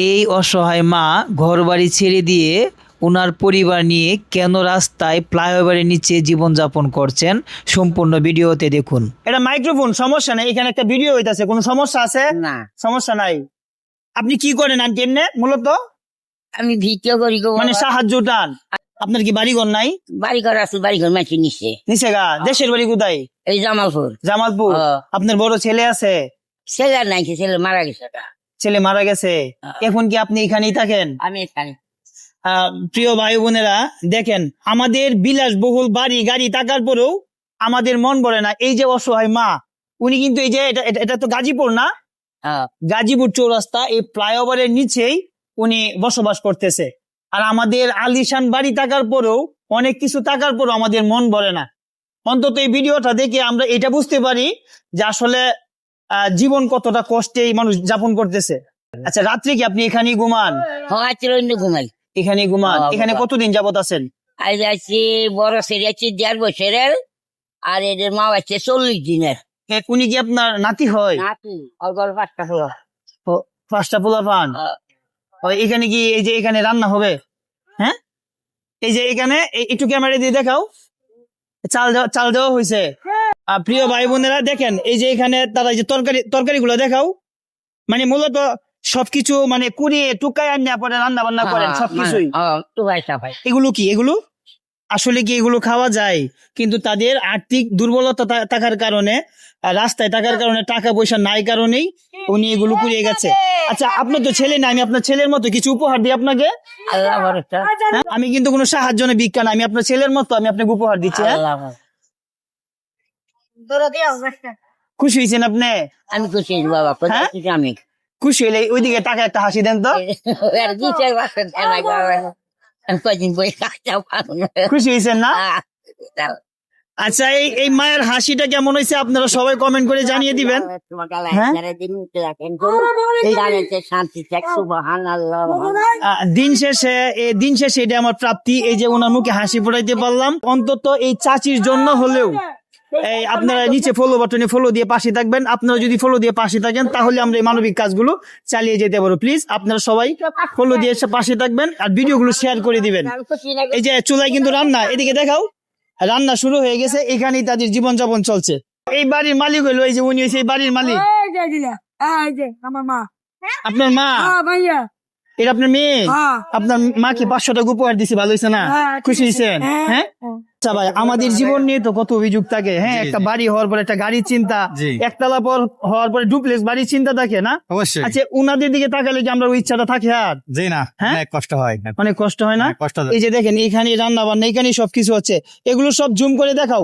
এই অসহায় মা ঘরবাড়ি ছেড়ে দিয়ে ওনার পরিবার নিয়ে কেন রাস্তায় ফ্লাইওভারের নিচে জীবনযাপন করছেন সম্পূর্ণ ভিডিওতে দেখুন। এটা মাইক্রোফোন, সমস্যা নেই, এখানে একটা ভিডিও হইতাছে, কোনো সমস্যা আছে? না, সমস্যা নাই। আপনি কি করেন আন্টি এমনে মূলত? আমি ভিডিও করি গো, মানে সাহায্য টান। আপনার কি বাড়িঘর নাই? বাড়ি ঘর আছে, বাড়ি ঘর মাছি নিচ্ছে। নিচে গা, দেশের বাড়ি কোথায়? এই জামালপুর। জামালপুর। আপনার বড় ছেলে আছে? ছেলে নাই, ছেলে মারা গেছে। ছেলে মারা গেছে, এখন কি আপনি এখানেই থাকেন? আমি এখানে। প্রিয় ভাই বোনেরা, দেখেন আমাদের বিলাসবহুল বাড়ি গাড়ি থাকার পরেও আমাদের মন ভরে না। এই যে অসহায় মা, উনি কিন্তু এই যে এটা তো গাজীপুর না, গাজীপুর চৌরাস্তা, এই ফ্লাইওভারের নিচেই উনি বসবাস করতেছে। আর আমাদের আলিশান বাড়ি থাকার পরেও, অনেক কিছু থাকার পরেও আমাদের মন ভরে না। অন্তত এই ভিডিওটা দেখে আমরা এটা বুঝতে পারি যে আসলে জীবন কতটা কষ্টে মানুষ যাপন করতেছে। আচ্ছা, রাত্রে কি আপনি এখানেই ঘুমান? ঘুমাই এখানে ঘুমান? এখানে কতদিন যাবত আছেন? আজ আছি বড় ছেলে আছে 1.5 বছরের, আর এদের মা আছে 40 দিনের। উনি কি আপনার নাতি হয়? নাতি, অগর 5টা হলো। 5টা পোলা পান? এখানে কি এই যে এখানে রান্না হবে? হ্যাঁ, এই যে এখানে একটু ক্যামেরা দিয়ে দেখাও, চাল দেওয়া হয়েছে। প্রিয় ভাই বোনেরা দেখেন, এই যে এখানে তারা যে তরকারি গুলো দেখাও, মানে মূলত সবকিছু মানে কুড়িয়ে টুকায় আনিয়া পরে রান্না বান্না করেন সবকিছুই। এগুলো কি, এগুলো আসলে কি এগুলো খাওয়া যায়? কিন্তু তাদের আর্থিক দুর্বলতা থাকার কারণে, রাস্তায় থাকার কারণে, টাকা পয়সা নাই কারণেই উনি এগুলো কুড়িয়ে গেছে। আচ্ছা, আপনার তো ছেলে না, আমি আপনার ছেলের মতো কিছু উপহার দিই আপনাকে। আমি কিন্তু কোনো সাহায্য না, ভিক্ষা না, আমি আপনার ছেলের মতো, আমি আপনাকে উপহার দিচ্ছি। খুশি হয়েছেন আপনি? আমি খুশি বাবা, আমি খুশি হইলে ওইদিকে টাকা একটা হাসি দেন তো। খুশি হয়েছেন না? আচ্ছা, এই মায়ের হাসিটা কেমন হয়েছে আপনারা সবাই কমেন্ট করে জানিয়ে দিবেন। দিন শেষে এটা আমার প্রাপ্তি, এই যে ওনার মুখে হাসি ফোটাইতে পারলাম। অন্তত এই চাচির জন্য হলেও আপনারা নিচে ফলো বাটনে ফলো দিয়ে পাশে থাকবেন। আপনারা যদি ফলো দিয়ে পাশে থাকেন তাহলে আমরা এই মানবিক কাজগুলো চালিয়ে যেতে পারবো। প্লিজ আপনারা সবাই ফলো দিয়ে পাশে থাকবেন আর ভিডিওগুলো শেয়ার করে দিবেন। এই যে চুলায় কিন্তু রান্না, এদিকে দেখাও, রান্না শুরু হয়ে গেছে, এখানেই তাদের জীবনযাপন চলছে। এই বাড়ির মালিক হইলো এই যে উনি, হয়েছে এই বাড়ির মালিক। আপনার মা? এটা আপনার মেয়ে? আপনার মা কি 500 টাকা উপহার দিছে, ভালো হয়েছে না? খুশি হয়েছেন? হ্যাঁ। আচ্ছা ভাই, আমাদের জীবন নিয়ে তো কত অভিযোগ থাকে। হ্যাঁ, একটা বাড়ি হওয়ার পর একটা গাড়ির চিন্তা, একতলা পর হওয়ার পরে ডুপ্লেক্স বাড়ির চিন্তা থাকে না? অবশ্যই। আচ্ছা, উনাদের দিকে তাকালে কি আমরা ওই ইচ্ছাটা থাকে? আর জি না, অনেক কষ্ট হয়। অনেক কষ্ট হয় না? এই যে দেখেন, এখানে রান্না বান্না, এখানে সবকিছু হচ্ছে, এগুলো সব জুম করে দেখাও।